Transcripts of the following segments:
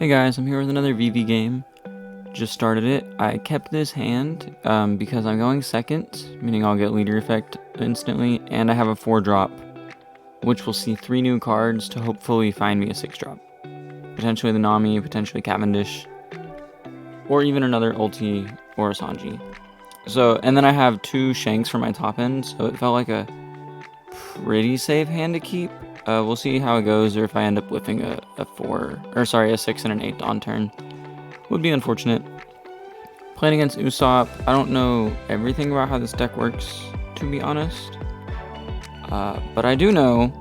Hey guys, I'm here with another Vivi game. Just started it. I kept this hand because I'm going second, meaning I'll get leader effect instantly, and I have a 4-drop, which will see 3 new cards to hopefully find me a 6-drop. Potentially the Nami, potentially Cavendish, or even another ulti or a Sanji. So, and then I have 2 Shanks for my top end, so it felt like a pretty safe hand to keep. We'll see how it goes, or if I end up whiffing a 6 and an 8 on turn. Would be unfortunate. Playing against Usopp, I don't know everything about how this deck works, to be honest. But I do know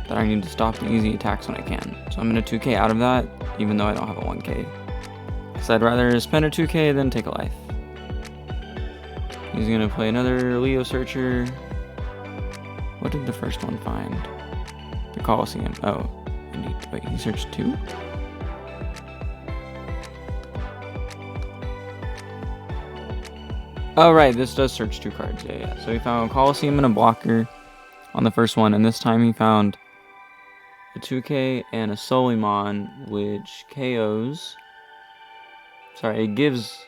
that I need to stop the easy attacks when I can. So I'm going to 2k out of that, even though I don't have a 1k. Because I'd rather spend a 2k than take a life. He's going to play another Leo Searcher. What did the first one find? The Coliseum. Oh, wait, he searched 2? Oh, right, this does search 2 cards. Yeah. So he found a Coliseum and a blocker on the first one, and this time he found a 2k and a Suleiman, which KOs. Sorry, it gives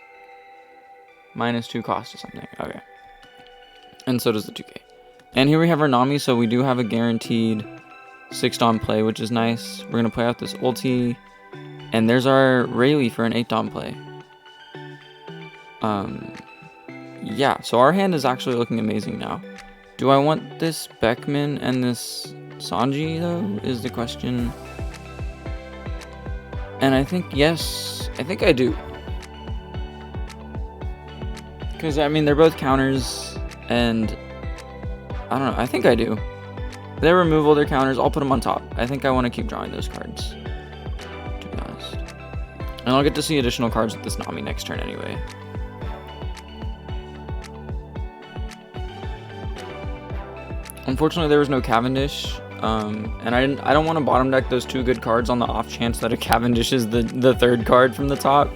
-2 cost to something. Okay. And so does the 2k. And here we have our Nami, so we do have a guaranteed 6-Dom play, which is nice. We're going to play out this ulti. And there's our Rayleigh for an 8-Dom play. Yeah, so our hand is actually looking amazing now. Do I want this Beckman and this Sanji, though, is the question. And I think, yes, I think I do. Because, I mean, they're both counters, and I don't know, I think I do. They remove all their counters, I'll put them on top. I think I want to keep drawing those cards, to be honest. And I'll get to see additional cards with this Nami next turn anyway. Unfortunately, there was no Cavendish, and I don't want to bottom deck those 2 good cards on the off chance that a Cavendish is the 3rd card from the top.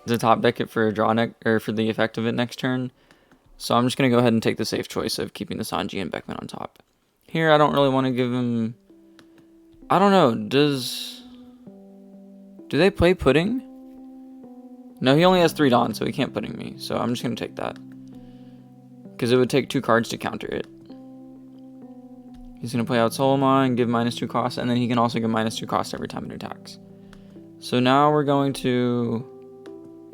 To top deck it for a draw or for the effect of it next turn. So I'm just going to go ahead and take the safe choice of keeping the Sanji and Beckman on top. Here, I don't really want to give him... I don't know, do they play Pudding? No, he only has 3 Dons, so he can't Pudding me. So I'm just going to take that. Because it would take 2 cards to counter it. He's going to play out Suleiman, give -2 cost, and then he can also give -2 cost every time it attacks. So now we're going to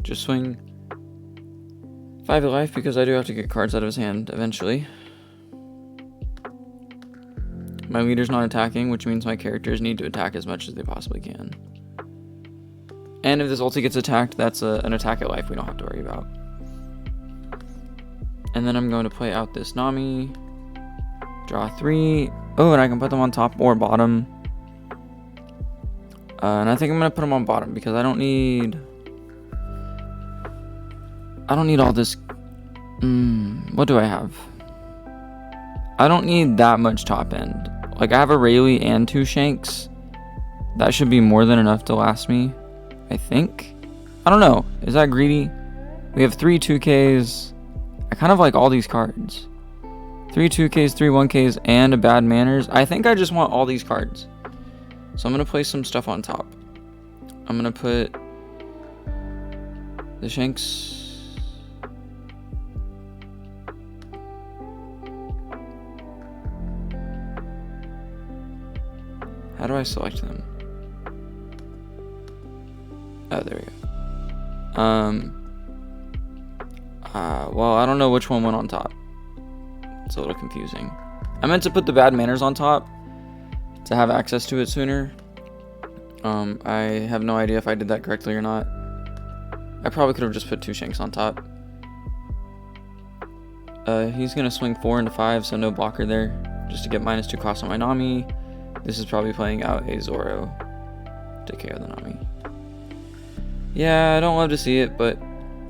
just swing 5 of life, because I do have to get cards out of his hand eventually. My leader's not attacking, which means my characters need to attack as much as they possibly can. And if this ulti gets attacked, that's an attack at life we don't have to worry about. And then I'm going to play out this Nami. Draw 3. Oh, and I can put them on top or bottom. And I think I'm going to put them on bottom because I don't need all this. What do I have? I don't need that much top end. Like, I have a Rayleigh and 2 Shanks. That should be more than enough to last me, I think. I don't know. Is that greedy? We have 3 2Ks. I kind of like all these cards. 3 2Ks, 3 1Ks, and a bad manners. I think I just want all these cards. So I'm going to place some stuff on top. I'm going to put the Shanks. How do I select them? Oh, there we go. Well, I don't know which one went on top. It's a little confusing. I meant to put the bad manners on top to have access to it sooner. I have no idea if I did that correctly or not. I probably could have just put 2 Shanks on top. He's gonna swing 4 into 5, so no blocker there, just to get -2 cost on my Nami. This is probably playing out a Zoro to KO the Nami. Yeah, I don't love to see it, but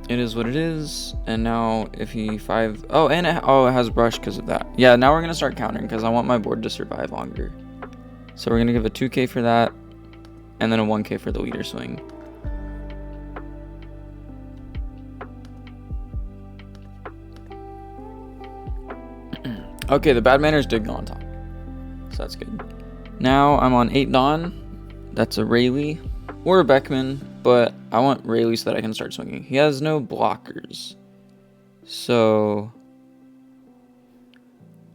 it is what it is. And now if he 5... Oh, and it has brush because of that. Yeah, now we're going to start countering because I want my board to survive longer. So we're going to give a 2k for that. And then a 1k for the leader swing. Okay, the bad manners did go on top. So that's good. Now I'm on 8 Dawn. That's a Rayleigh or a Beckman, but I want Rayleigh so that I can start swinging. He has no blockers. So,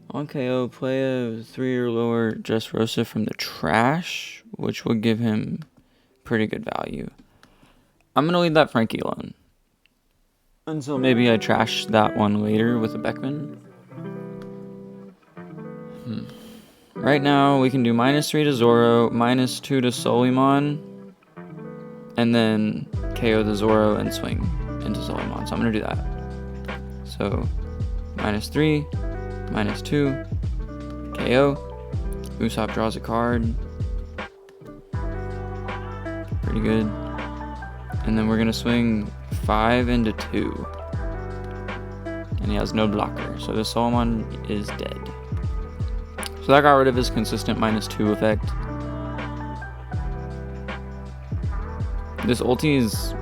on KO, play a 3 or lower Dressrosa from the trash, which will give him pretty good value. I'm going to leave that Frankie alone until maybe I trash that one later with a Beckman. Right now, we can do -3 to Zoro, -2 to Solimon, and then KO the Zoro and swing into Solimon. So I'm going to do that. So, -3, -2, KO. Usopp draws a card. Pretty good. And then we're going to swing 5 into 2. And he has no blocker. So this Solomon is dead. So that got rid of his consistent -2 effect. This ulti is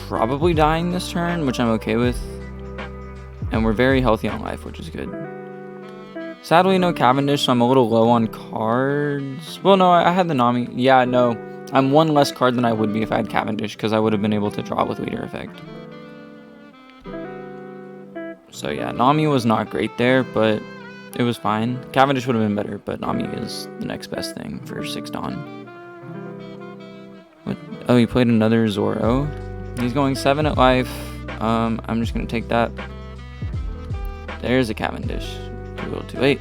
probably dying this turn, which I'm okay with. And we're very healthy on life, which is good. Sadly, no Cavendish, so I'm a little low on cards. Well, no, I had the Nami. Yeah, no. I'm one less card than I would be if I had Cavendish, because I would have been able to draw with leader effect. So yeah, Nami was not great there, but it was fine. Cavendish would have been better, but Nami is the next best thing for 6 Dawn. What? Oh, he played another Zoro. He's going 7 at life. I'm just going to take that. There's a Cavendish. A little too late.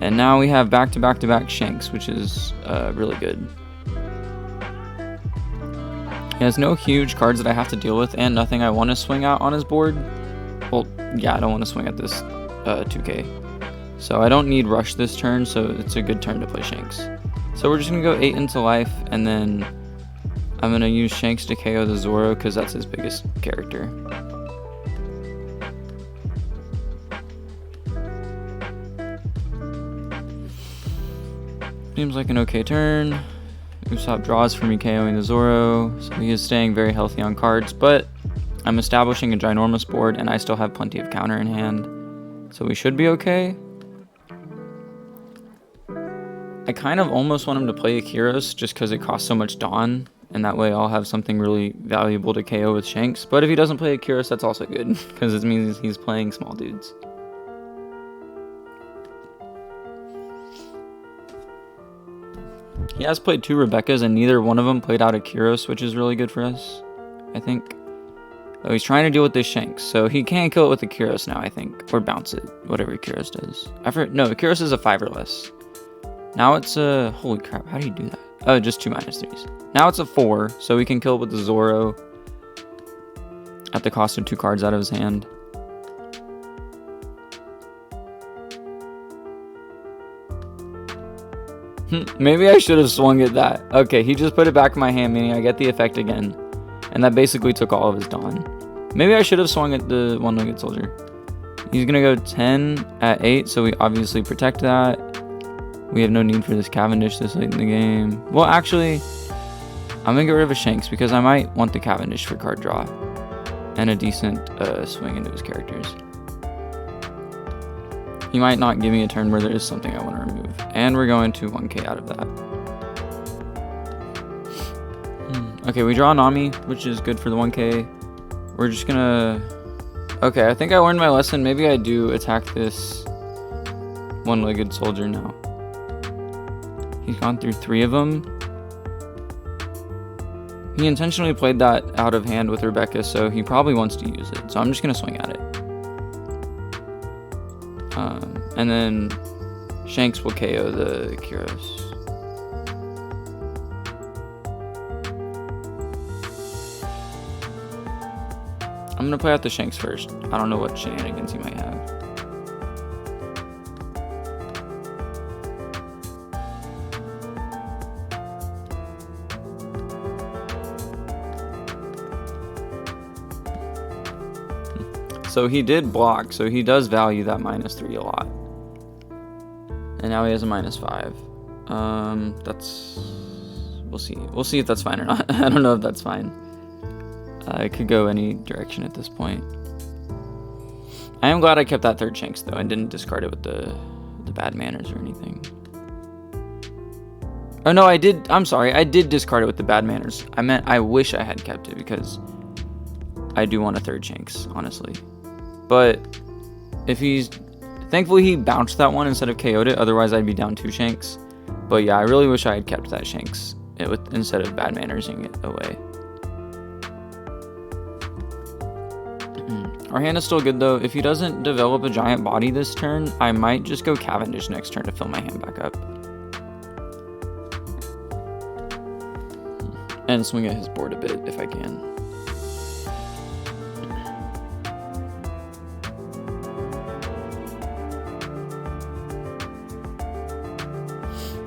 And now we have back-to-back-to-back Shanks, which is really good. He has no huge cards that I have to deal with, and nothing I want to swing out on his board. Well, yeah, I don't want to swing at this 2K. So I don't need Rush this turn, so it's a good turn to play Shanks. So we're just going to go 8 into life, and then I'm going to use Shanks to KO the Zoro, because that's his biggest character. Seems like an okay turn. Usopp draws for me KOing the Zoro, so he is staying very healthy on cards, but I'm establishing a ginormous board, and I still have plenty of counter in hand, so we should be okay. I kind of almost want him to play Akiros just because it costs so much Dawn, and that way I'll have something really valuable to KO with Shanks, but if he doesn't play Akiros, that's also good, because it means he's playing small dudes. He has played 2 Rebeccas, and neither one of them played out Akiros, which is really good for us, I think. Oh, he's trying to deal with this Shanks, so he can kill it with Akiros now, I think. Or bounce it, whatever Akiros does. No, Akiros is a 5 or less. Now it's a... Holy crap, how do you do that? Oh, just 2 -3s. Now it's a 4, so we can kill it with the Zoro at the cost of 2 cards out of his hand. Maybe I should have swung at that. Okay, he just put it back in my hand, meaning I get the effect again. And that basically took all of his Dawn. Maybe I should have swung at the one-legged soldier. He's going to go 10 at 8, so we obviously protect that. We have no need for this Cavendish this late in the game. Well, actually, I'm going to get rid of a Shanks because I might want the Cavendish for card draw. And a decent swing into his characters. He might not give me a turn where there is something I want to remove. And we're going to 1k out of that. Okay, we draw Nami, which is good for the 1k. We're just gonna... Okay, I think I learned my lesson. Maybe I do attack this one-legged soldier now. He's gone through 3 of them. He intentionally played that out of hand with Rebecca, so he probably wants to use it. So I'm just gonna swing at it. And then Shanks will KO the Akiros. I'm gonna play out the Shanks first. I don't know what shenanigans he might have. So he did block, so he does value that -3 a lot. And now he has a -5. That's... We'll see. We'll see if that's fine or not. I don't know if that's fine. It could go any direction at this point. I am glad I kept that 3rd Shanks, though, and didn't discard it with the bad manners or anything. Oh no, I did. I'm sorry. I did discard it with the bad manners. I meant I wish I had kept it because I do want a third Shanks, honestly. But if he's... Thankfully he bounced that one instead of KO'd it. Otherwise I'd be down 2 Shanks. But yeah, I really wish I had kept that Shanks instead of bad mannersing it away. Our hand is still good though. If he doesn't develop a giant body this turn, I might just go Cavendish next turn to fill my hand back up. And swing at his board a bit if I can.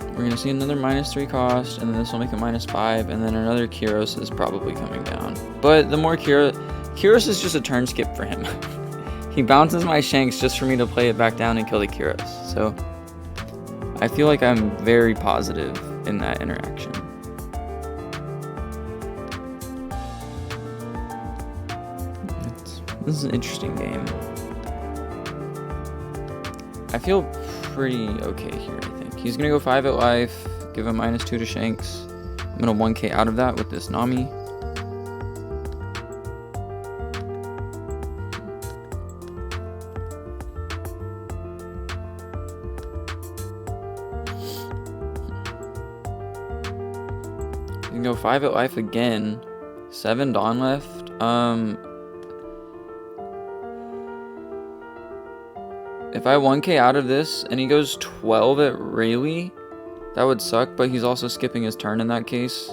We're going to see another -3 cost, and then this will make it -5, and then another Kyros is probably coming down. But the more Kyros is just a turn skip for him. He bounces my Shanks just for me to play it back down and kill the Kyros. So I feel like I'm very positive in that interaction. This is an interesting game. I feel pretty okay here, I think. He's going to go 5 at life, give a -2 to Shanks. I'm going to 1k out of that with this Nami. You can go 5 at life again. 7 Dawn left. If I 1k out of this and he goes 12 at Rayleigh, that would suck, but he's also skipping his turn in that case.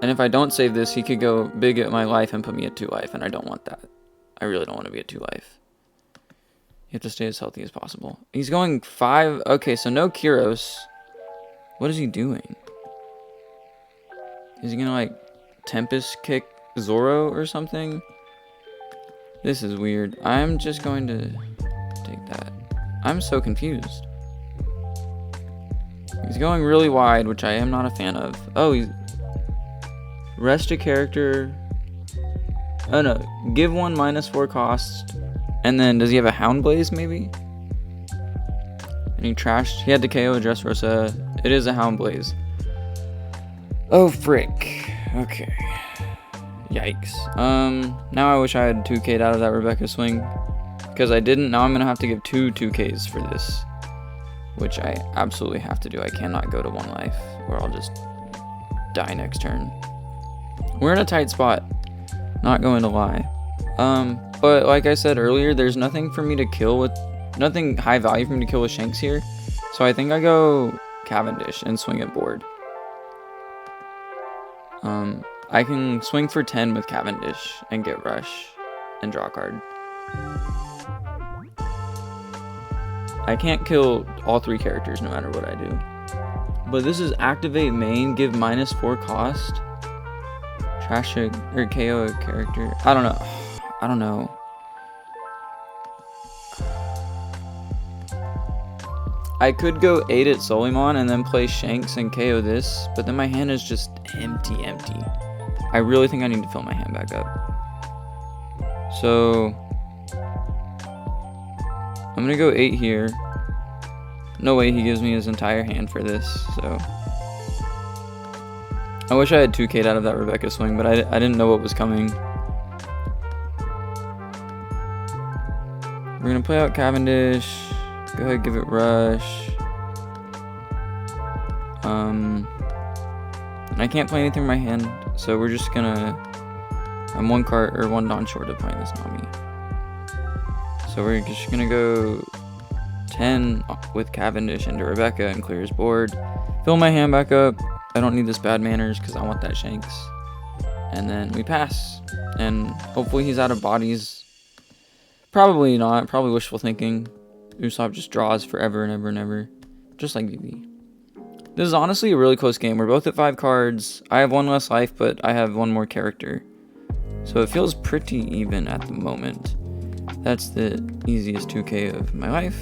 And if I don't save this, he could go big at my life and put me at 2 life, and I don't want that. I really don't want to be at 2 life. You have to stay as healthy as possible. He's going 5. Okay, so no Kyros. What is he doing? Is he gonna like Tempest kick Zoro or something? This is weird. I'm just going to take that. I'm so confused. He's going really wide, which I am not a fan of. Oh, he's... Rest a character. Oh no. Give one -4 cost. And then, does he have a Hound Blaze, maybe? And he trashed. He had to KO a Dressrosa. It is a Hound Blaze. Oh, frick. Okay. Yikes. Now I wish I had 2k'd out of that Rebecca swing. Because I didn't. Now I'm going to have to give 2 2ks for this. Which I absolutely have to do. I cannot go to 1 life. Or I'll just die next turn. We're in a tight spot. Not going to lie. But like I said earlier, there's nothing for me to kill with... Nothing high value for me to kill with Shanks here. So I think I go Cavendish and swing at board. I can swing for 10 with Cavendish and get Rush and draw a card. I can't kill all 3 characters no matter what I do. But this is activate main, give -4 cost. Trash a, or KO a character. I don't know. I don't know. I could go 8 at Solimon and then play Shanks and KO this, but then my hand is just empty. I really think I need to fill my hand back up. So I'm gonna go 8 here. No way he gives me his entire hand for this, so I wish I had 2k'd out of that Rebecca swing, but I didn't know what was coming. We're gonna play out Cavendish. Go ahead, give it Rush. I can't play anything in my hand, so we're just gonna... I'm 1 card or 1 Dawn short of playing this Nami. So we're just gonna go 10 with Cavendish into Rebecca and clear his board. Fill my hand back up. I don't need this bad manners because I want that Shanks. And then we pass. And hopefully he's out of bodies. Probably not. Probably wishful thinking. Usopp just draws forever and ever and ever. Just like Vivi. This is honestly a really close game. We're both at 5 cards. I have 1 less life, but I have 1 more character. So it feels pretty even at the moment. That's the easiest 2k of my life.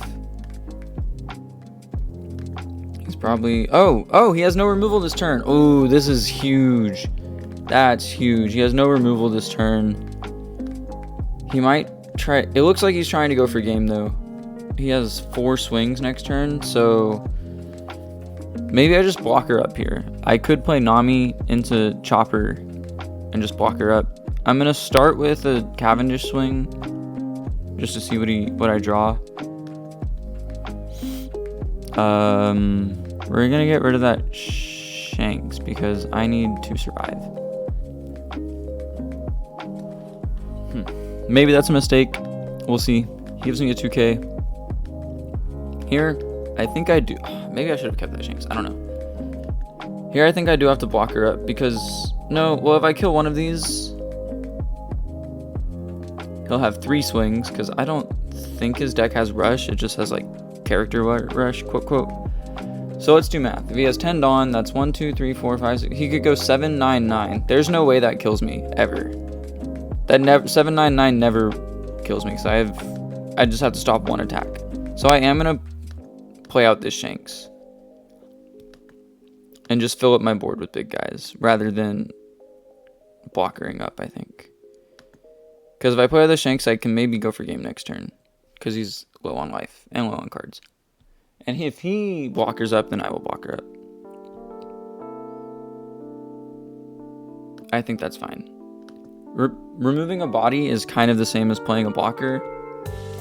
He's probably... Oh, he has no removal this turn. Oh, this is huge. That's huge. He has no removal this turn. He might try... It looks like he's trying to go for game, though. He has 4 swings next turn, so... Maybe I just block her up here. I could play Nami into Chopper and just block her up. I'm gonna start with a Cavendish swing just to see what I draw. We're gonna get rid of that Shanks because I need to survive. Maybe that's a mistake. We'll see. He gives me a 2k. Here, I think I do. Maybe I should have kept that Shanks. I don't know. Here, I think I do have to block her up because no. Well, if I kill one of these, he'll have 3 swings because I don't think his deck has rush. It just has like character rush, quote quote. So let's do math. If he has 10 Dawn, that's 1, 2, 3, 4, 5, 6. He could go 7, 9, 9. There's no way that kills me ever. That never 7, 9, 9 never kills me because I just have to stop one attack. So I am gonna play out this Shanks and just fill up my board with big guys rather than blockering up, I think. Because if I play the Shanks, I can maybe go for game next turn because he's low on life and low on cards. And if he blockers up, then I will block her up. I think that's fine. Removing a body is kind of the same as playing a blocker.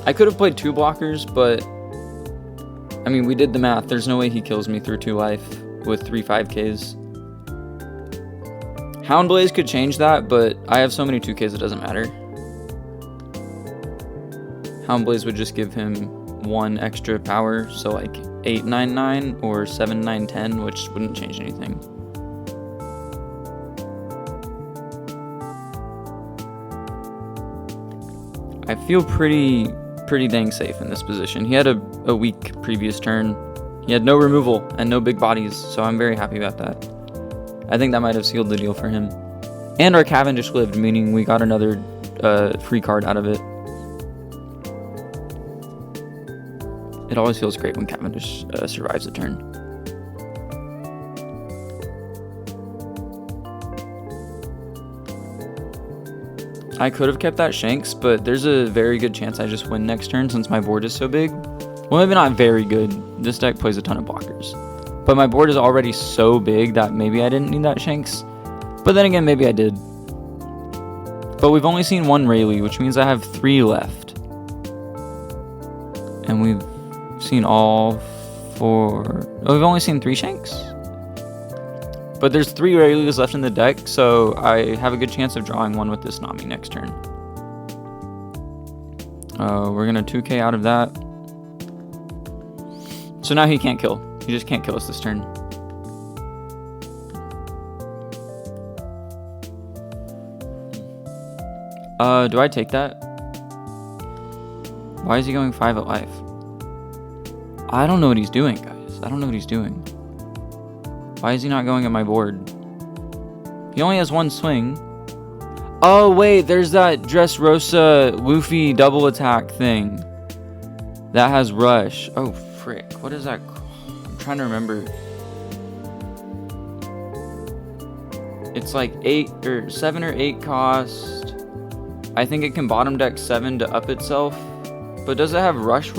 I could have played 2 blockers, but I mean, we did the math. There's no way he kills me through 2 life with 3 5Ks. Houndblaze could change that, but I have so many 2Ks it doesn't matter. Houndblaze would just give him 1 extra power, so like 8, 9, 9 or 7, 9, 10, which wouldn't change anything. I feel pretty dang safe in this position. He had a weak previous turn. He had no removal and no big bodies, so I'm very happy about that. I think that might have sealed the deal for him. And our Cavendish lived, meaning we got another free card out of it. It always feels great when Cavendish survives a turn. I could have kept that Shanks, but there's a very good chance I just win next turn since my board is so big. Well, maybe not very good. This deck plays a ton of blockers. But my board is already so big that maybe I didn't need that Shanks. But then again, maybe I did. But we've only seen 1 Rayleigh, which means I have 3 left. And we've seen all 4... Oh, we've only seen 3 Shanks. But there's 3 Rayleighs left in the deck, so I have a good chance of drawing 1 with this Nami next turn. We're gonna 2k out of that. So now he can't kill. He just can't kill us this turn. Do I take that? Why is he going 5 at life? I don't know what he's doing, guys. I don't know what he's doing. Why is he not going at my board? He only has 1 swing. Oh, wait. There's that Dressrosa Luffy double attack thing. That has rush. Oh, frick. What is that? I'm trying to remember. It's like 7 or 8 cost. I think it can bottom deck 7 to up itself. But does it have rush?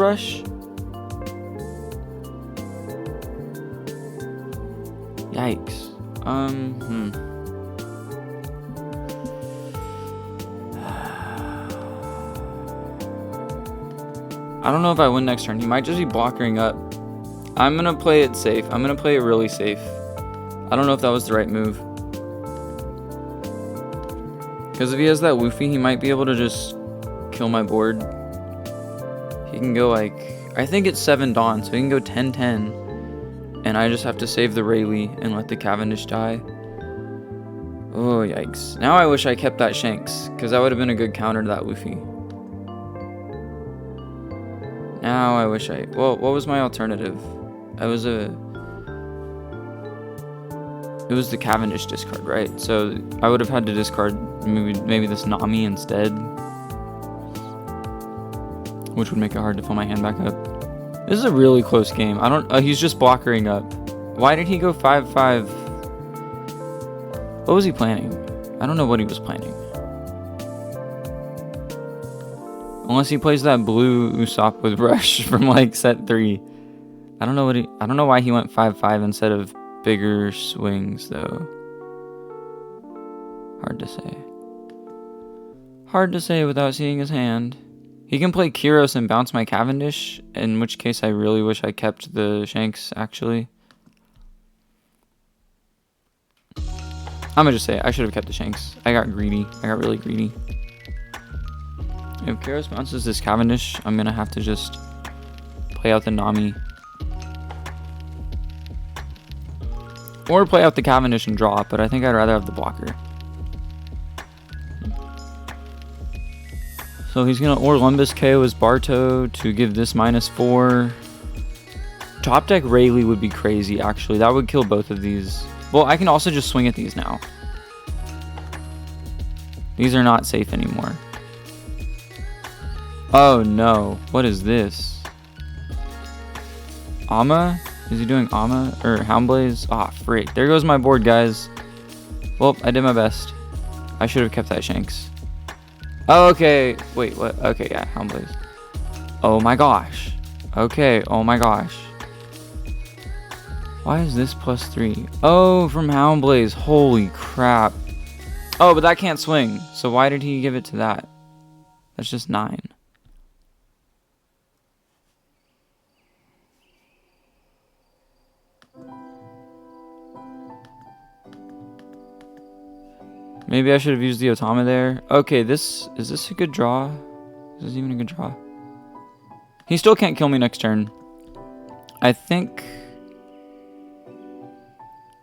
Yikes. I don't know if I win next turn. He might just be blockering up. I'm gonna play it safe. I'm gonna play it really safe. I don't know if that was the right move. Because if he has that Luffy, he might be able to just kill my board. He can go like... I think it's 7 Dawn, so he can go 10-10. And I just have to save the Rayleigh and let the Cavendish die. Oh, yikes. Now I wish I kept that Shanks, because that would have been a good counter to that Luffy. Now I wish I... Well, what was my alternative? It was the Cavendish discard, right? So I would have had to discard maybe this Nami instead. Which would make it hard to fill my hand back up. This is a really close game. He's just blockering up. Why did he go 5-5? What was he planning? I don't know what he was planning. Unless he plays that blue Usopp with rush from like set 3. I don't know why he went 5-5 instead of bigger swings though. Hard to say. Hard to say without seeing his hand. He can play Kyros and bounce my Cavendish, in which case I really wish I kept the Shanks, actually. I'm gonna just say I should have kept the Shanks. I got greedy. I got really greedy. If Kyros bounces this Cavendish, I'm gonna have to just play out the Nami. Or play out the Cavendish and draw, but I think I'd rather have the blocker. So he's gonna Orlumbus KO his Barto to give this -4. Top deck Rayleigh would be crazy, actually. That would kill both of these. Well, I can also just swing at these now. These are not safe anymore. Oh no, what is this? Ama? Is he doing Ama? Or Houndblaze? Ah, freak. There goes my board, guys. Well, I did my best. I should have kept that Shanks. Oh, okay. Wait, what? Okay, yeah, Houndblaze. Oh my gosh. Okay, oh my gosh. Why is this +3? Oh, from Houndblaze. Holy crap. Oh, but that can't swing. So why did he give it to that? That's just 9. Maybe I should have used the Otama there. Okay, is this a good draw? Is this even a good draw? He still can't kill me next turn. I think...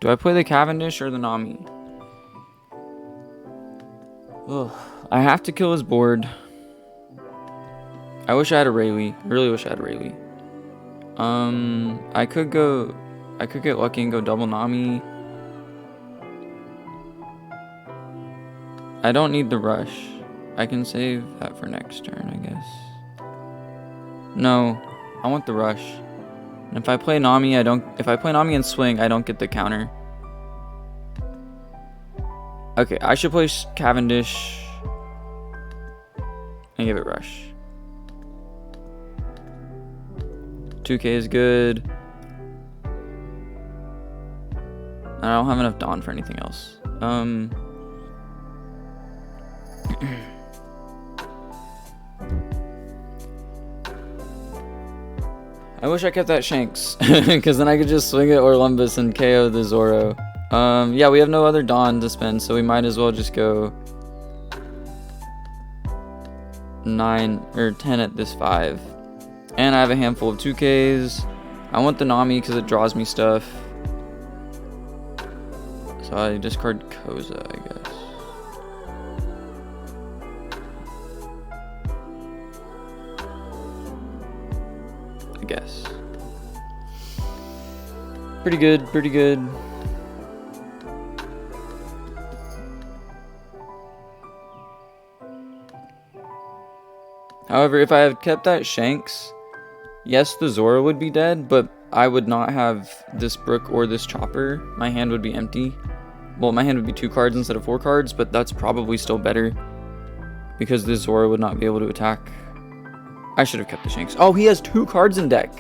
Do I play the Cavendish or the Nami? Ugh. I have to kill his board. I wish I had a Rayleigh. I really wish I had a Rayleigh. I could get lucky and go double Nami. I don't need the rush. I can save that for next turn, I guess. No, I want the rush. And if I play Nami, if I play Nami and swing, I don't get the counter. Okay, I should play Cavendish and give it rush. 2k is good. I don't have enough Dawn for anything else. I wish I kept that Shanks, because then I could just swing at Orlumbus and KO the Zoro. Yeah, we have no other Dawn to spend, so we might as well just go 9 or 10 at this 5. And I have a handful of 2Ks. I want the Nami because it draws me stuff. So I discard Koza, I guess. Pretty good, pretty good. However, if I had kept that Shanks, yes, the Zora would be dead, but I would not have this Brook or this Chopper. My hand would be empty. Well, my hand would be 2 cards instead of 4 cards, but that's probably still better because this Zora would not be able to attack. I should have kept the Shanks. Oh, he has 2 cards in deck.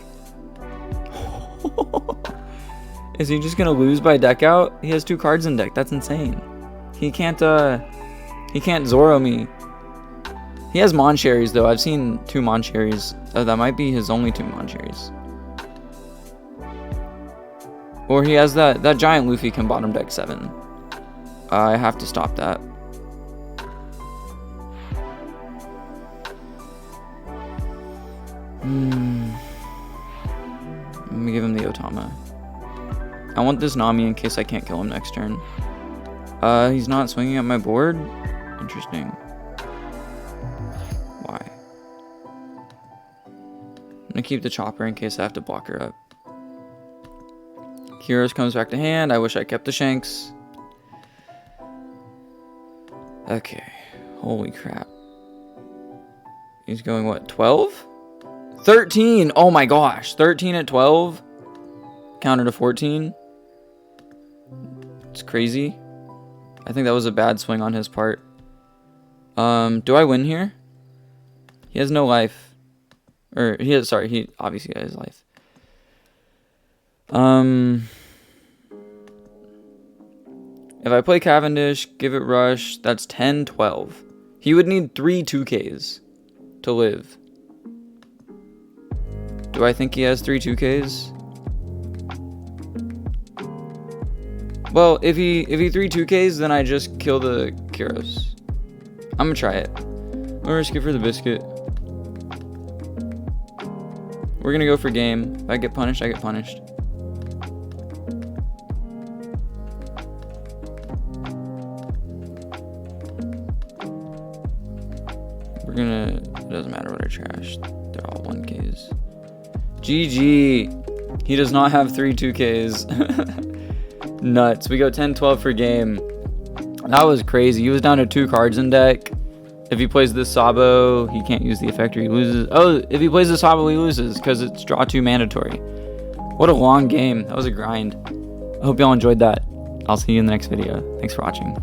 Is he just gonna lose by deck out? He has 2 cards in deck. That's insane. He can't Zoro me. He has Moncherries though. I've seen 2 Moncherries. That might be his only 2 Moncherries. Or he has that giant Luffy can bottom deck 7. I have to stop that. Let me give him the Otama. I want this Nami in case I can't kill him next turn. He's not swinging at my board? Interesting. Why? I'm gonna keep the Chopper in case I have to block her up. Kyros comes back to hand. I wish I kept the Shanks. Okay. Holy crap. He's going what? 12? 13! Oh my gosh. 13 at 12? Counter to 14? It's crazy. I think that was a bad swing on his part. Do I win here? He has no life. Or, he has, sorry, he obviously has life. If I play Cavendish, give it Rush, that's 10-12. He would need 3 2Ks to live. Do I think he has 3 2Ks? Well, if he 3 2Ks, then I just kill the Kyros. I'm gonna try it. I'm gonna risk it for the biscuit. We're gonna go for game. If I get punished, I get punished. We're gonna... It doesn't matter what I trash. They're all 1Ks. GG. He does not have 3 2Ks. Nuts. We go 10-12 for game. That was crazy. He was down to 2 cards in deck. If he plays this Sabo, he can't use the effect or he loses. Oh, if he plays the Sabo, he loses because it's draw 2 mandatory. What a long game. That was a grind. I hope y'all enjoyed that. I'll see you in the next video. Thanks for watching.